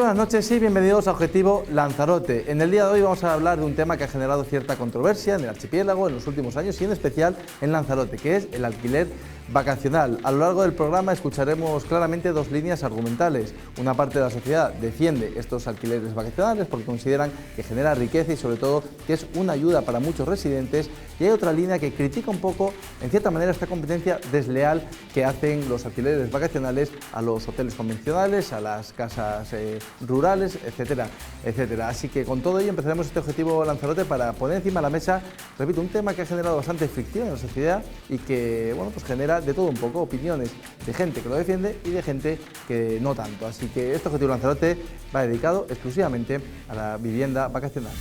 buenas noches y bienvenidos a Objetivo Lanzarote. En el día de hoy vamos a hablar de un tema que ha generado cierta controversia en el archipiélago en los últimos años y en especial en Lanzarote, que es el alquiler vacacional. A lo largo del programa escucharemos claramente dos líneas argumentales. Una parte de la sociedad defiende estos alquileres vacacionales porque consideran que genera riqueza y sobre todo que es una ayuda para muchos residentes, y hay otra línea que critica un poco, en cierta manera, esta competencia desleal que hacen los alquileres vacacionales a los hoteles convencionales, a las casas rurales, etcétera, etcétera. Así que con todo ello empezaremos este Objetivo Lanzarote para poner encima de la mesa, repito, un tema que ha generado bastante fricción en la sociedad y que, bueno, pues genera de todo un poco, opiniones de gente que lo defiende y de gente que no tanto. Así que este Objetivo Lanzarote va dedicado exclusivamente a la vivienda vacacional.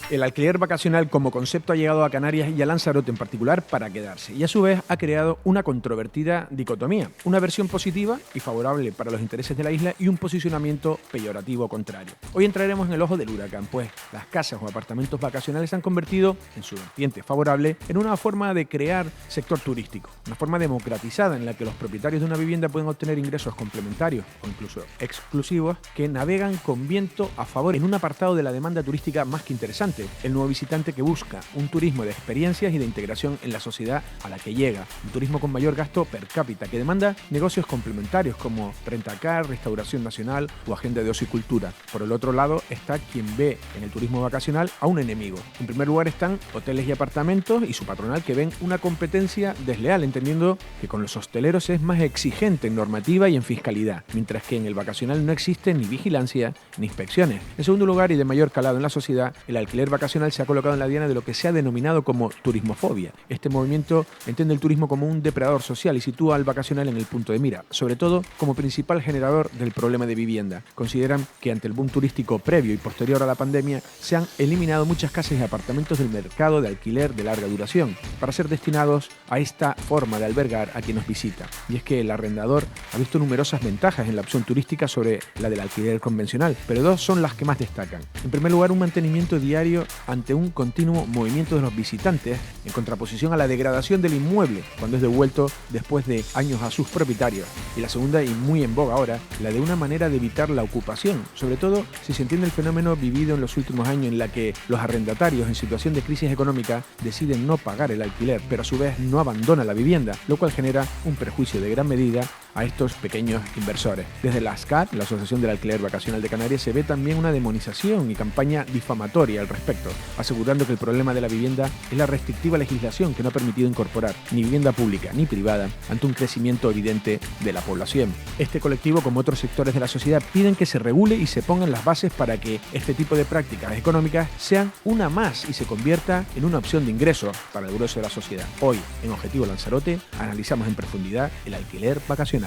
El alquiler vacacional como concepto ha llegado a Canarias y a Lanzarote en particular para quedarse, y a su vez ha creado una controvertida dicotomía, una versión positiva y favorable para los intereses de la isla y un posicionamiento peyorativo contrario. Hoy entraremos en el ojo del huracán, pues las casas o apartamentos vacacionales se han convertido, en su vertiente favorable, en una forma de crear sector turístico, una forma democratizada en la que los propietarios de una vivienda pueden obtener ingresos complementarios o incluso exclusivos que navegan con viento a favor en un apartado de la demanda turística más que interesante. El nuevo visitante que busca un turismo de experiencias y de integración en la sociedad a la que llega, un turismo con mayor gasto per cápita que demanda negocios complementarios como rentacar, restauración nacional o agenda de ocio y cultura. Por el otro lado está quien ve en el turismo vacacional a un enemigo. En primer lugar están hoteles y apartamentos y su patronal que ven una competencia desleal, entendiendo que con los hosteleros es más exigente en normativa y en fiscalidad, mientras que en el vacacional no existe ni vigilancia ni inspecciones. En segundo lugar, y de mayor calado en la sociedad, el alquiler vacacional se ha colocado en la diana de lo que se ha denominado como turismofobia. Este movimiento entiende el turismo como un depredador social y sitúa al vacacional en el punto de mira, sobre todo como principal generador del problema de vivienda. Consideran que ante el boom turístico previo y posterior a la pandemia se han eliminado muchas casas y apartamentos del mercado de alquiler de larga duración para ser destinados a esta forma de albergar a quien nos visita. Y es que el arrendador ha visto numerosas ventajas en la opción turística sobre la del alquiler convencional, pero dos son las que más destacan. En primer lugar, un mantenimiento diario ante un continuo movimiento de los visitantes, en contraposición a la degradación del inmueble cuando es devuelto después de años a sus propietarios. Y la segunda, y muy en boga ahora, la de una manera de evitar la ocupación, sobre todo si se entiende el fenómeno vivido en los últimos años en la que los arrendatarios en situación de crisis económica deciden no pagar el alquiler, pero a su vez no abandonan la vivienda, lo cual genera un perjuicio de gran medida a estos pequeños inversores. Desde la ASCAT, la Asociación del Alquiler Vacacional de Canarias, se ve también una demonización y campaña difamatoria al respecto, asegurando que el problema de la vivienda es la restrictiva legislación que no ha permitido incorporar ni vivienda pública ni privada ante un crecimiento evidente de la población. Este colectivo, como otros sectores de la sociedad, piden que se regule y se pongan las bases para que este tipo de prácticas económicas sean una más y se convierta en una opción de ingresos para el grueso de la sociedad. Hoy, en Objetivo Lanzarote, analizamos en profundidad el alquiler vacacional.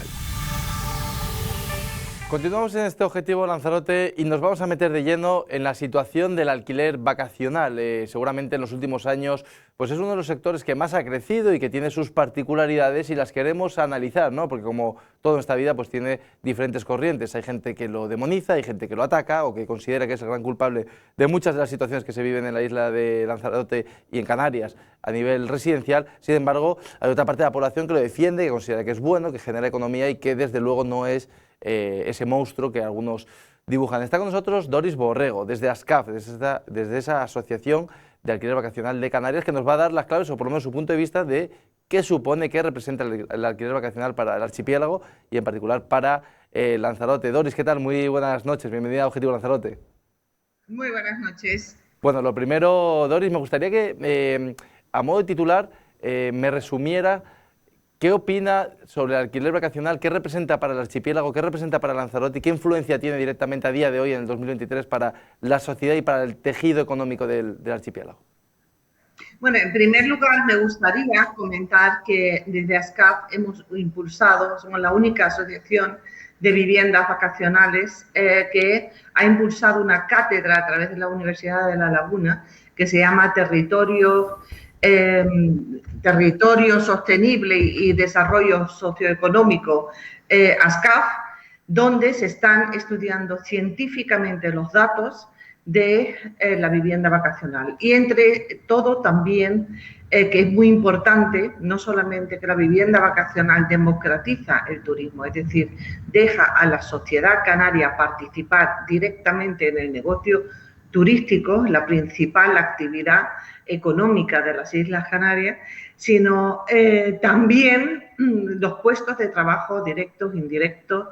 Continuamos en este Objetivo Lanzarote y nos vamos a meter de lleno en la situación del alquiler vacacional. Seguramente en los últimos años pues es uno de los sectores que más ha crecido y que tiene sus particularidades y las queremos analizar, ¿no? Porque como todo en esta vida pues tiene diferentes corrientes. Hay gente que lo demoniza, hay gente que lo ataca o que considera que es el gran culpable de muchas de las situaciones que se viven en la isla de Lanzarote y en Canarias a nivel residencial. Sin embargo, hay otra parte de la población que lo defiende, que considera que es bueno, que genera economía y que desde luego no es ese monstruo que algunos dibujan. Está con nosotros Doris Borrego, desde ASCAF, desde esa asociación de alquiler vacacional de Canarias, que nos va a dar las claves, o por lo menos su punto de vista, de qué supone, qué representa el alquiler vacacional para el archipiélago y en particular para Lanzarote. Doris, ¿qué tal? Muy buenas noches, bienvenida a Objetivo Lanzarote. Muy buenas noches. Bueno, lo primero, Doris, me gustaría que, a modo de titular, me resumiera ¿qué opina sobre el alquiler vacacional? ¿Qué representa para el archipiélago? ¿Qué representa para Lanzarote? ¿Qué influencia tiene directamente a día de hoy, en el 2023, para la sociedad y para el tejido económico del archipiélago? Bueno, en primer lugar me gustaría comentar que desde ASCAP hemos impulsado, somos la única asociación de viviendas vacacionales que ha impulsado una cátedra a través de la Universidad de La Laguna que se llama Territorio Sostenible y Desarrollo Socioeconómico, ASCAF, donde se están estudiando científicamente los datos de la vivienda vacacional. Y entre todo también, que es muy importante, no solamente que la vivienda vacacional democratiza el turismo, es decir, deja a la sociedad canaria participar directamente en el negocio turístico, la principal actividad económica de las Islas Canarias, sino también los puestos de trabajo directos, indirectos,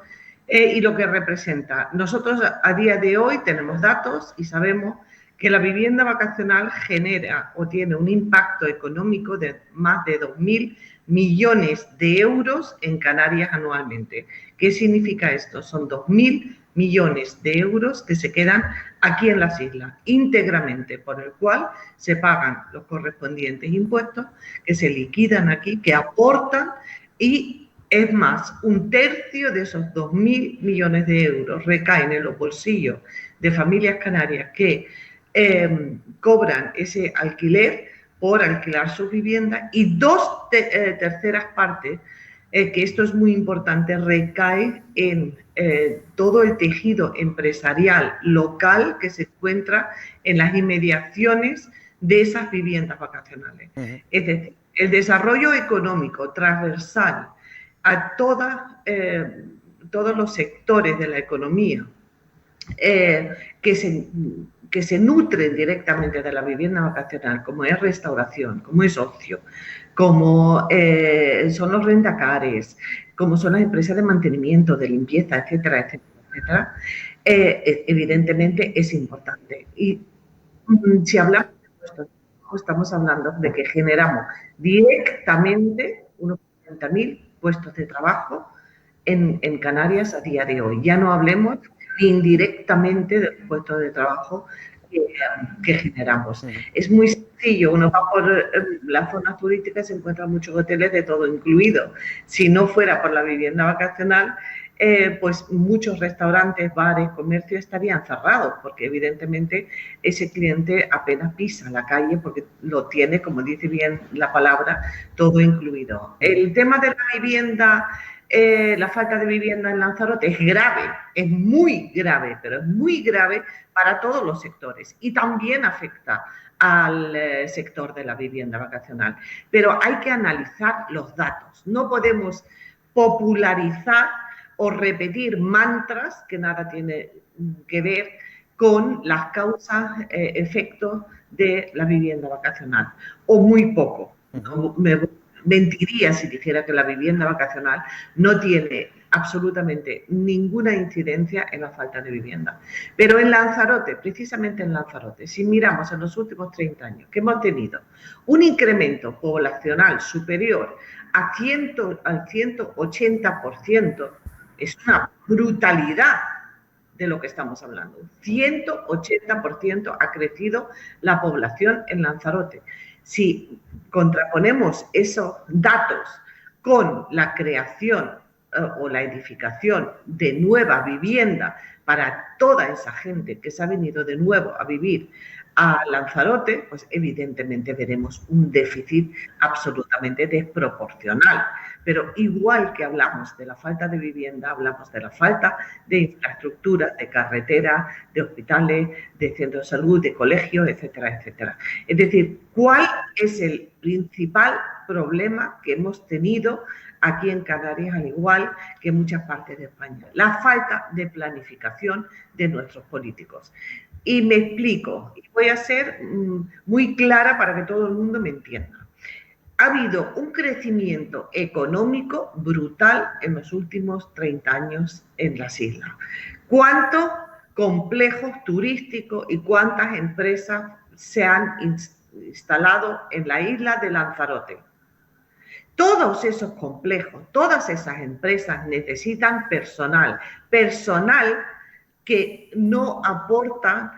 y lo que representa. Nosotros a día de hoy tenemos datos y sabemos que la vivienda vacacional genera o tiene un impacto económico de más de 2.000 millones de euros en Canarias anualmente. ¿Qué significa esto? Son 2.000 millones de euros que se quedan aquí en las islas íntegramente, por el cual se pagan los correspondientes impuestos, que se liquidan aquí, que aportan, y es más, 1/3 de esos 2.000 millones de euros recaen en los bolsillos de familias canarias que cobran ese alquiler por alquilar sus viviendas, y 2/3 partes, que esto es muy importante, recae en todo el tejido empresarial local que se encuentra en las inmediaciones de esas viviendas vacacionales. Es decir, el desarrollo económico transversal a todos los sectores de la economía que se nutren directamente de la vivienda vacacional, como es restauración, como es ocio, como son los rentacares, como son las empresas de mantenimiento, de limpieza, etcétera, etcétera, etcétera, evidentemente es importante. Y si hablamos de puestos de trabajo, estamos hablando de que generamos directamente unos 40.000 puestos de trabajo en Canarias a día de hoy. Ya no hablemos indirectamente de los puestos de trabajo que generamos. Es muy sencillo, uno va por las zonas turísticas y se encuentran muchos hoteles de todo incluido. Si no fuera por la vivienda vacacional, pues muchos restaurantes, bares, comercios estarían cerrados, porque evidentemente ese cliente apenas pisa la calle porque lo tiene, como dice bien la palabra, todo incluido. El tema de la vivienda, la falta de vivienda en Lanzarote es grave, es muy grave, pero es muy grave para todos los sectores, y también afecta al sector de la vivienda vacacional. Pero hay que analizar los datos, no podemos popularizar o repetir mantras que nada tiene que ver con las causas, efectos de la vivienda vacacional, o muy poco. Me mentiría si dijera que la vivienda vacacional no tiene absolutamente ninguna incidencia en la falta de vivienda. Pero en Lanzarote, precisamente en Lanzarote, si miramos en los últimos 30 años, que hemos tenido un incremento poblacional superior al 180%, es una brutalidad de lo que estamos hablando. 180% ha crecido la población en Lanzarote. Si contraponemos esos datos con la creación o la edificación de nueva vivienda para toda esa gente que se ha venido de nuevo a vivir a Lanzarote, pues evidentemente veremos un déficit absolutamente desproporcional. Pero igual que hablamos de la falta de vivienda, hablamos de la falta de infraestructura, de carreteras, de hospitales, de centros de salud, de colegios, etcétera, etcétera. Es decir, ¿cuál es el principal problema que hemos tenido aquí en Canarias, al igual que en muchas partes de España? La falta de planificación de nuestros políticos. Y me explico, y voy a ser muy clara para que todo el mundo me entienda. Ha habido un crecimiento económico brutal en los últimos 30 años en las islas. ¿Cuántos complejos turísticos y cuántas empresas se han instalado en la isla de Lanzarote? Todos esos complejos, todas esas empresas necesitan personal que no aporta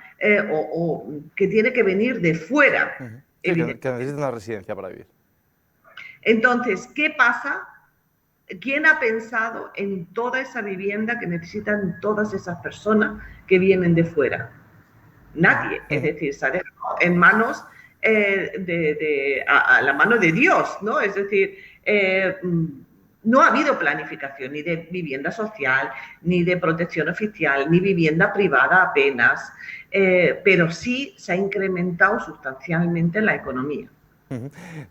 o que tiene que venir de fuera. Sí, que necesita una residencia para vivir. Entonces, ¿qué pasa? ¿Quién ha pensado en toda esa vivienda que necesitan todas esas personas que vienen de fuera? Nadie. Es decir, se ha dejado en manos a la mano de Dios, ¿no? Es decir, no ha habido planificación ni de vivienda social, ni de protección oficial, ni vivienda privada apenas, pero sí se ha incrementado sustancialmente la economía.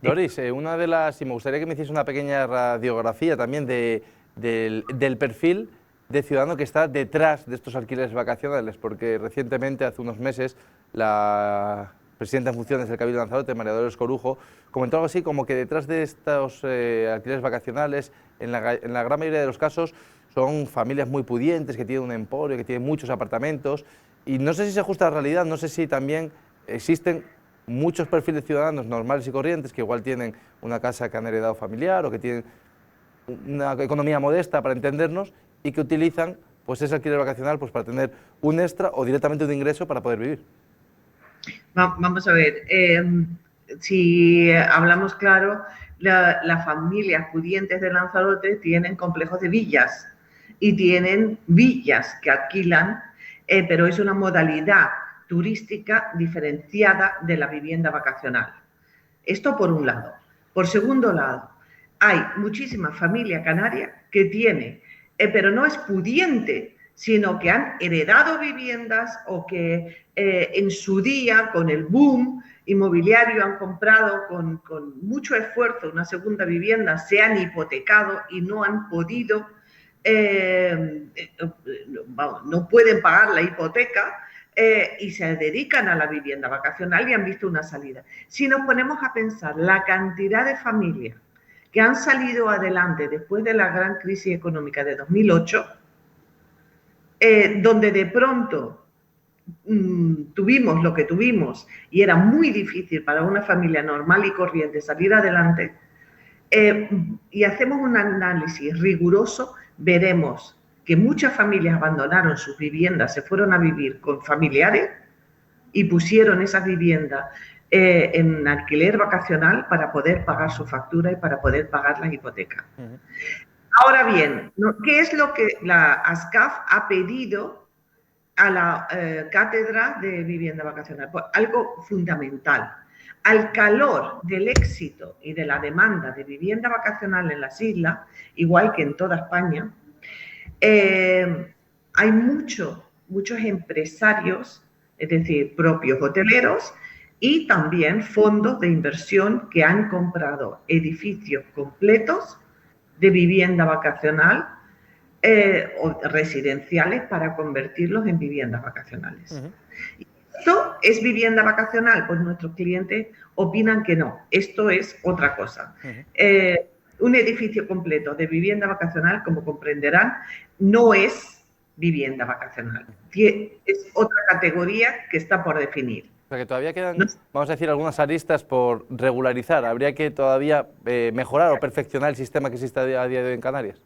Doris, y me gustaría que me hiciese una pequeña radiografía también del perfil de ciudadano que está detrás de estos alquileres vacacionales, porque recientemente, hace unos meses, la presidenta en funciones del Cabildo de Lanzarote, María Dolores Corujo, comentó algo así como que detrás de estos alquileres vacacionales, en la gran mayoría de los casos, son familias muy pudientes, que tienen un emporio, que tienen muchos apartamentos, y no sé si se ajusta a la realidad, no sé si también existen muchos perfiles de ciudadanos normales y corrientes que igual tienen una casa que han heredado familiar o que tienen una economía modesta, para entendernos, y que utilizan pues ese alquiler vacacional pues para tener un extra o directamente un ingreso para poder vivir. Vamos a ver, si hablamos claro, las familias pudientes de Lanzarote tienen complejos de villas y tienen villas que alquilan, pero es una modalidad turística diferenciada de la vivienda vacacional. Esto por un lado. Por segundo lado, hay muchísima familia canaria que tiene, pero no es pudiente, sino que han heredado viviendas o que en su día, con el boom inmobiliario, han comprado con mucho esfuerzo una segunda vivienda, se han hipotecado y no han podido, no pueden pagar la hipoteca, y se dedican a la vivienda vacacional y han visto una salida. Si nos ponemos a pensar la cantidad de familias que han salido adelante después de la gran crisis económica de 2008, donde de pronto tuvimos lo que tuvimos y era muy difícil para una familia normal y corriente salir adelante, y hacemos un análisis riguroso, veremos que muchas familias abandonaron sus viviendas, se fueron a vivir con familiares y pusieron esas viviendas en alquiler vacacional para poder pagar su factura y para poder pagar la hipoteca. Ahora bien, ¿qué es lo que la ASCAF ha pedido a la Cátedra de Vivienda Vacacional? Pues algo fundamental. Al calor del éxito y de la demanda de vivienda vacacional en las islas, igual que en toda España, hay muchos empresarios, es decir, propios hoteleros, y también fondos de inversión que han comprado edificios completos de vivienda vacacional o residenciales para convertirlos en viviendas vacacionales. ¿Esto es vivienda vacacional? Pues nuestros clientes opinan que no, esto es otra cosa. Un edificio completo de vivienda vacacional, como comprenderán, no es vivienda vacacional. Es otra categoría que está por definir. O sea que todavía quedan, vamos a decir, algunas aristas por regularizar. ¿Habría que todavía mejorar o perfeccionar el sistema que existe a día de hoy en Canarias?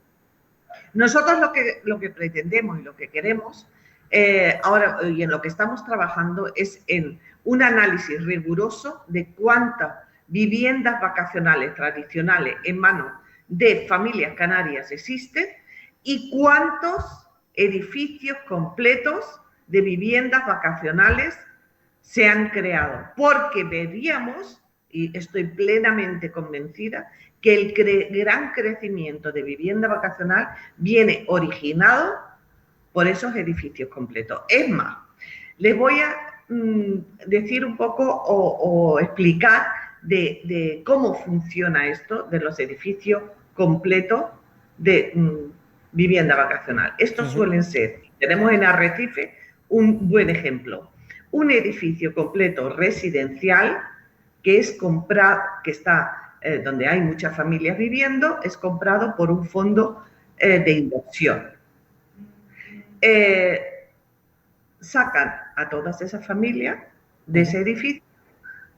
Nosotros lo que pretendemos y lo que queremos ahora y en lo que estamos trabajando es en un análisis riguroso de cuántas viviendas vacacionales tradicionales en manos de familias canarias existen y cuántos edificios completos de viviendas vacacionales se han creado, porque veríamos, y estoy plenamente convencida, que el gran crecimiento de vivienda vacacional viene originado por esos edificios completos. Es más, les voy a decir un poco o explicar de cómo funciona esto de los edificios completos de vivienda vacacional. Estos suelen ser, tenemos en Arrecife un buen ejemplo, un edificio completo residencial que es comprado, que está donde hay muchas familias viviendo, es comprado por un fondo de inversión. Sacan a todas esas familias de ese edificio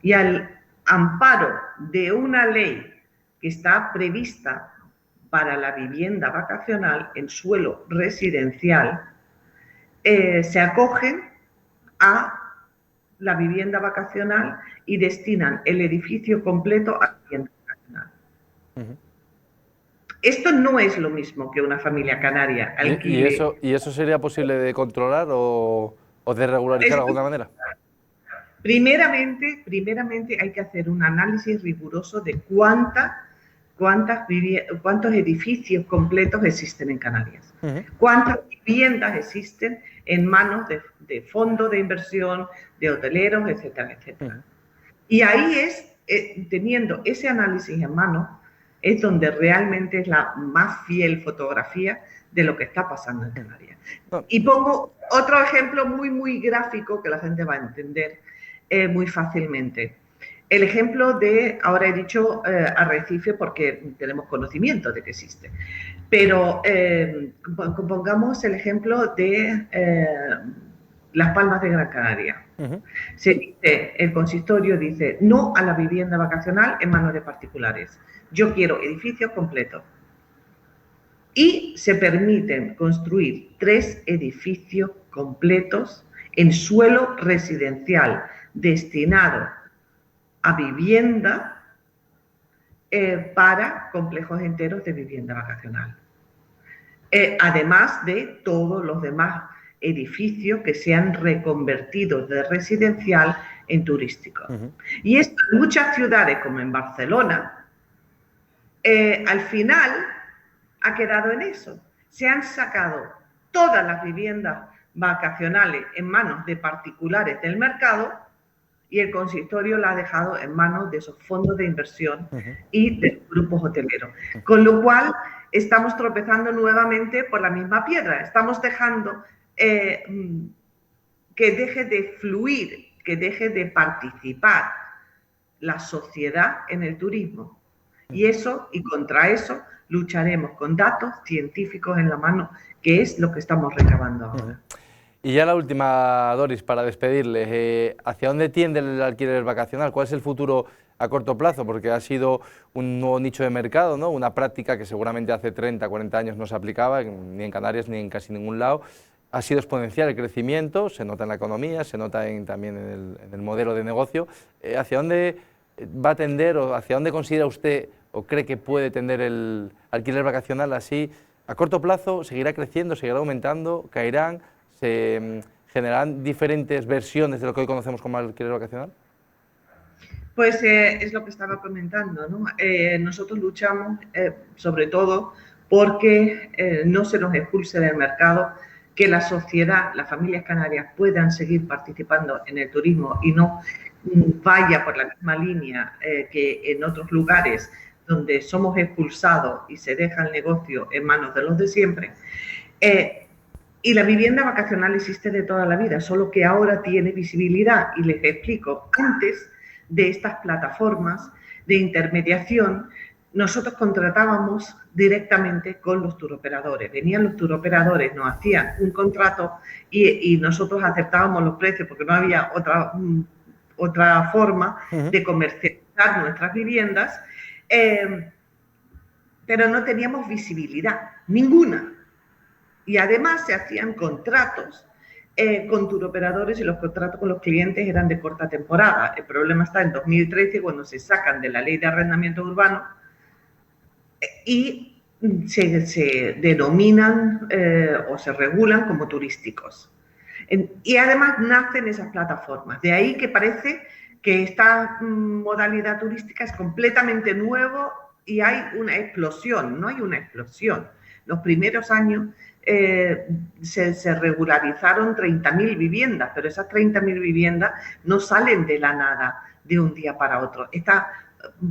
y al amparo de una ley que está prevista para la vivienda vacacional en suelo residencial, se acogen a la vivienda vacacional y destinan el edificio completo a vivienda vacacional. Esto no es lo mismo que una familia canaria alquile. ¿Y eso sería posible de controlar o de regularizar de alguna manera? Primeramente hay que hacer un análisis riguroso de cuántas cuántos edificios completos existen en Canarias, cuántas viviendas existen en manos de fondos de inversión, de hoteleros, etcétera, etcétera. Y ahí es, teniendo ese análisis en mano, es donde realmente es la más fiel fotografía de lo que está pasando en Canarias. Y pongo otro ejemplo muy gráfico que la gente va a entender muy fácilmente. El ejemplo de, ahora he dicho Arrecife porque tenemos conocimiento de que existe, pero pongamos el ejemplo de Las Palmas de Gran Canaria. Se dice, el consistorio dice no a la vivienda vacacional en manos de particulares. Yo quiero edificios completos. Y se permiten construir 3 edificios completos en suelo residencial destinado a vivienda para complejos enteros de vivienda vacacional. Además de todos los demás edificios que se han reconvertido de residencial en turístico. Y esto en muchas ciudades, como en Barcelona, al final ha quedado en eso. Se han sacado todas las viviendas vacacionales en manos de particulares del mercado y el consistorio la ha dejado en manos de esos fondos de inversión y de grupos hoteleros. Con lo cual, estamos tropezando nuevamente por la misma piedra. Estamos dejando que deje de fluir, que deje de participar la sociedad en el turismo. Y eso, y contra eso, lucharemos con datos científicos en la mano, que es lo que estamos recabando ahora. Y ya la última, Doris, para despedirle, ¿hacia dónde tiende el alquiler vacacional? ¿Cuál es el futuro a corto plazo? Porque ha sido un nuevo nicho de mercado, ¿no? Una práctica que seguramente hace 30, 40 años no se aplicaba, ni en Canarias ni en casi ningún lado. Ha sido exponencial el crecimiento, se nota en la economía, se nota también en el modelo de negocio. ¿Hacia dónde va a tender o hacia dónde considera usted o cree que puede tender el alquiler vacacional así? ¿A corto plazo seguirá creciendo, seguirá aumentando, caerán, se generarán diferentes versiones de lo que hoy conocemos como alquiler vacacional? Pues es lo que estaba comentando, ¿no? Nosotros luchamos sobre todo porque no se nos expulse del mercado, que la sociedad, las familias canarias puedan seguir participando en el turismo y no vaya por la misma línea que en otros lugares donde somos expulsados y se deja el negocio en manos de los de siempre. Y la vivienda vacacional existe de toda la vida, solo que ahora tiene visibilidad. Y les explico, antes de estas plataformas de intermediación, nosotros contratábamos directamente con los turoperadores. Venían los turoperadores, nos hacían un contrato y nosotros aceptábamos los precios porque no había otra forma de comercializar nuestras viviendas, pero no teníamos visibilidad, ninguna. Y además se hacían contratos con turoperadores y los contratos con los clientes eran de corta temporada. El problema está en 2013 cuando se sacan de la ley de arrendamiento urbano y se denominan o se regulan como turísticos. Y además nacen esas plataformas. De ahí que parece que esta modalidad turística es completamente nuevo y hay una explosión, no hay una explosión. Los primeros años se regularizaron 30.000 viviendas, pero esas 30.000 viviendas no salen de la nada de un día para otro.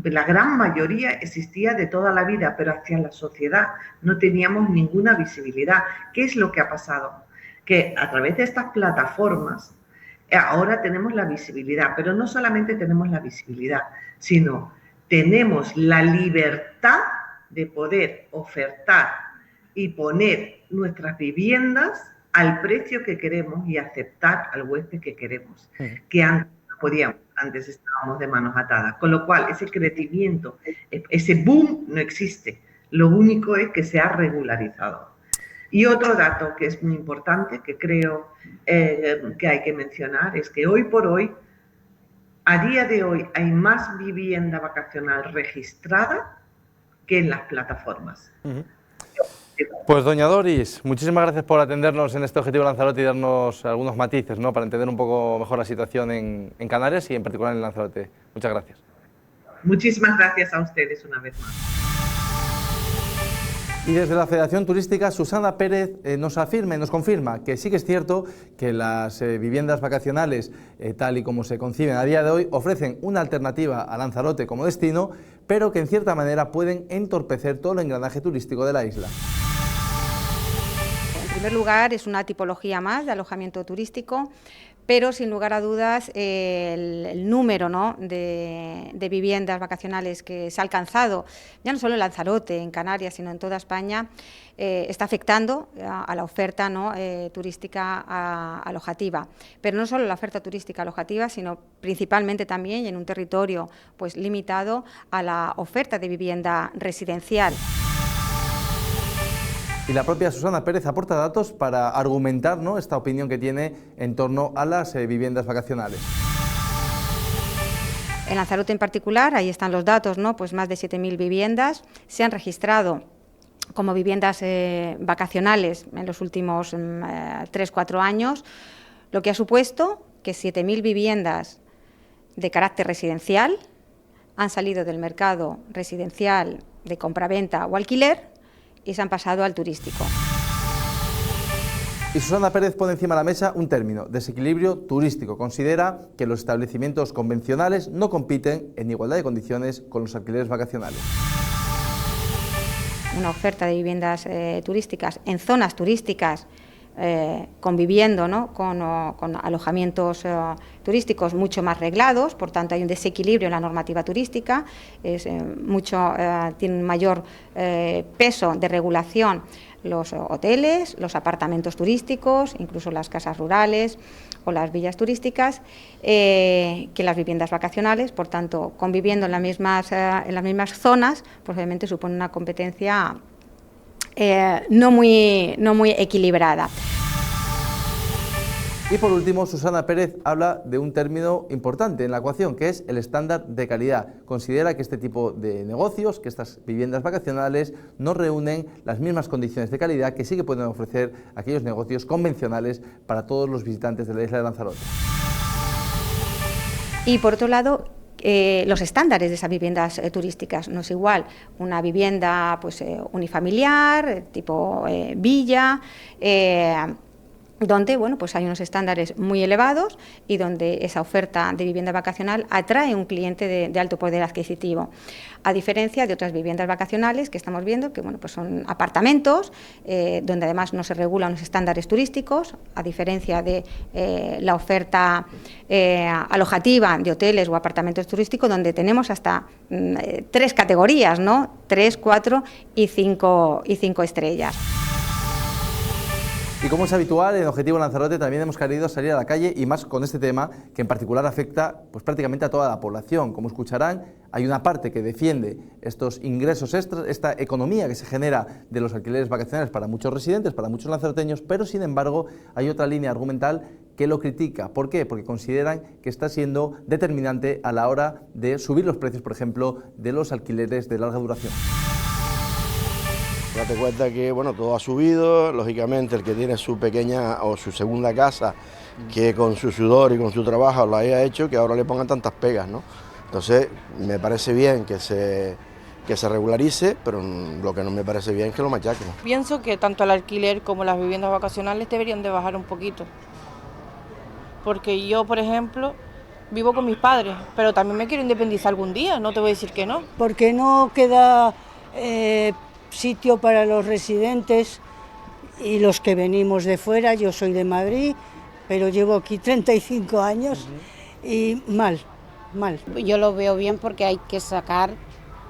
La gran mayoría existía de toda la vida, pero hacia la sociedad no teníamos ninguna visibilidad. ¿Qué es lo que ha pasado? Que a través de estas plataformas ahora tenemos la visibilidad, pero no solamente tenemos la visibilidad, sino tenemos la libertad de poder ofertar y poner nuestras viviendas al precio que queremos y aceptar al huésped que queremos, que antes no podíamos, antes estábamos de manos atadas. Con lo cual, ese crecimiento, ese boom no existe. Lo único es que se ha regularizado. Y otro dato que es muy importante, que creo que hay que mencionar, es que hoy por hoy, a día de hoy, hay más vivienda vacacional registrada que en las plataformas. Pues doña Doris, muchísimas gracias por atendernos en este Objetivo Lanzarote y darnos algunos matices, ¿no?, para entender un poco mejor la situación en Canarias y en particular en Lanzarote. Muchas gracias. Muchísimas gracias a ustedes una vez más. Y desde la Federación Turística, Susana Pérez nos confirma que sí que es cierto que las viviendas vacacionales, tal y como se conciben a día de hoy, ofrecen una alternativa a Lanzarote como destino, pero que en cierta manera pueden entorpecer todo el engranaje turístico de la isla. En primer lugar, es una tipología más de alojamiento turístico, pero sin lugar a dudas el número, ¿no?, de viviendas vacacionales que se ha alcanzado, ya no solo en Lanzarote, en Canarias, sino en toda España, está afectando a la oferta, ¿no?, turística alojativa. Pero no solo la oferta turística alojativa, sino principalmente también, y en un territorio pues limitado, a la oferta de vivienda residencial. Y la propia Susana Pérez aporta datos para argumentar, ¿no?, esta opinión que tiene en torno a las viviendas vacacionales. En Lanzarote en particular, ahí están los datos, ¿no?, pues más de 7.000 viviendas se han registrado como viviendas vacacionales en los últimos 3-4 años, lo que ha supuesto que 7.000 viviendas de carácter residencial han salido del mercado residencial de compraventa o alquiler y se han pasado al turístico. Y Susana Pérez pone encima de la mesa un término: desequilibrio turístico. Considera que los establecimientos convencionales no compiten en igualdad de condiciones con los alquileres vacacionales. Una oferta de viviendas turísticas en zonas turísticas, conviviendo, ¿no?, con alojamientos turísticos mucho más reglados, por tanto hay un desequilibrio en la normativa turística, tiene un mayor peso de regulación los hoteles, los apartamentos turísticos, incluso las casas rurales o las villas turísticas, que las viviendas vacacionales. Por tanto, conviviendo en las mismas zonas, pues obviamente supone una competencia no muy equilibrada. Y por último, Susana Pérez habla de un término importante en la ecuación, que es el estándar de calidad. Considera que este tipo de negocios, que estas viviendas vacacionales, no reúnen las mismas condiciones de calidad que sí que pueden ofrecer aquellos negocios convencionales para todos los visitantes de la isla de Lanzarote. Y por otro lado, los estándares de esas viviendas turísticas. No es igual una vivienda pues unifamiliar, tipo villa, donde pues hay unos estándares muy elevados y donde esa oferta de vivienda vacacional atrae un cliente de alto poder adquisitivo, a diferencia de otras viviendas vacacionales que estamos viendo que pues son apartamentos donde además no se regulan los estándares turísticos, a diferencia de la oferta alojativa de hoteles o apartamentos turísticos, donde tenemos hasta 3 categorías, ¿no?, 3, 4 y 5 estrellas. Y como es habitual, en Objetivo Lanzarote también hemos querido salir a la calle, y más con este tema que en particular afecta pues prácticamente a toda la población. Como escucharán, hay una parte que defiende estos ingresos extras, esta economía que se genera de los alquileres vacacionales para muchos residentes, para muchos lanzaroteños, pero sin embargo hay otra línea argumental que lo critica. ¿Por qué? Porque consideran que está siendo determinante a la hora de subir los precios, por ejemplo, de los alquileres de larga duración. Date cuenta que todo ha subido, lógicamente el que tiene su pequeña o su segunda casa, que con su sudor y con su trabajo lo haya hecho, que ahora le pongan tantas pegas, ¿no? Entonces me parece bien que se regularice, pero lo que no me parece bien es que lo machaquen. Pienso que tanto el alquiler como las viviendas vacacionales deberían de bajar un poquito, porque yo, por ejemplo, vivo con mis padres, pero también me quiero independizar algún día, no te voy a decir que no. Porque no queda sitio para los residentes y los que venimos de fuera. Yo soy de Madrid, pero llevo aquí 35 años y mal. Yo lo veo bien porque hay que sacar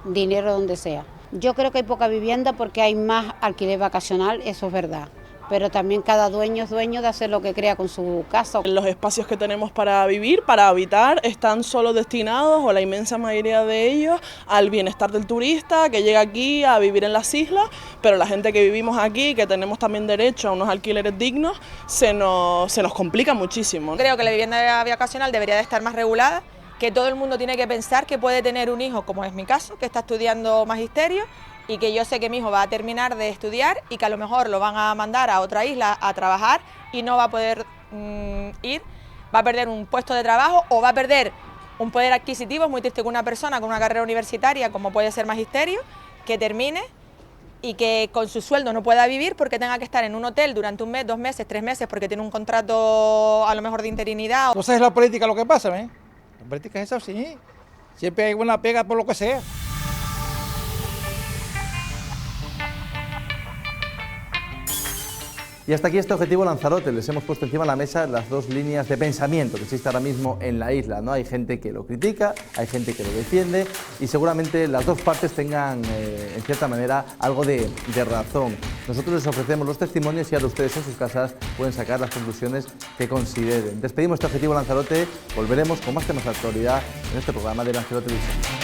dinero donde sea. Yo creo que hay poca vivienda porque hay más alquiler vacacional, eso es verdad. Pero también cada dueño es dueño de hacer lo que crea con su casa. Los espacios que tenemos para vivir, para habitar, están solo destinados, o la inmensa mayoría de ellos, al bienestar del turista que llega aquí a vivir en las islas, pero la gente que vivimos aquí, que tenemos también derecho a unos alquileres dignos, se nos complica muchísimo. Creo que la vivienda vacacional debería de estar más regulada, que todo el mundo tiene que pensar que puede tener un hijo, como es mi caso, que está estudiando magisterio, y que yo sé que mi hijo va a terminar de estudiar y que a lo mejor lo van a mandar a otra isla a trabajar y no va a poder ir, va a perder un puesto de trabajo o va a perder un poder adquisitivo. Es muy triste que una persona con una carrera universitaria, como puede ser magisterio, que termine y que con su sueldo no pueda vivir porque tenga que estar en un hotel durante un mes, 2 meses, 3 meses porque tiene un contrato a lo mejor de interinidad. ¿Tú sabes la política lo que pasa, ¿eh? La política es eso, sí. Siempre hay una pega por lo que sea. Y hasta aquí este objetivo Lanzarote. Les hemos puesto encima de la mesa las dos líneas de pensamiento que existe ahora mismo en la isla, ¿no? Hay gente que lo critica, hay gente que lo defiende y seguramente las dos partes tengan, en cierta manera, algo de razón. Nosotros les ofrecemos los testimonios y ahora ustedes en sus casas pueden sacar las conclusiones que consideren. Despedimos este objetivo Lanzarote, volveremos con más temas de actualidad en este programa de Lanzarote Televisión.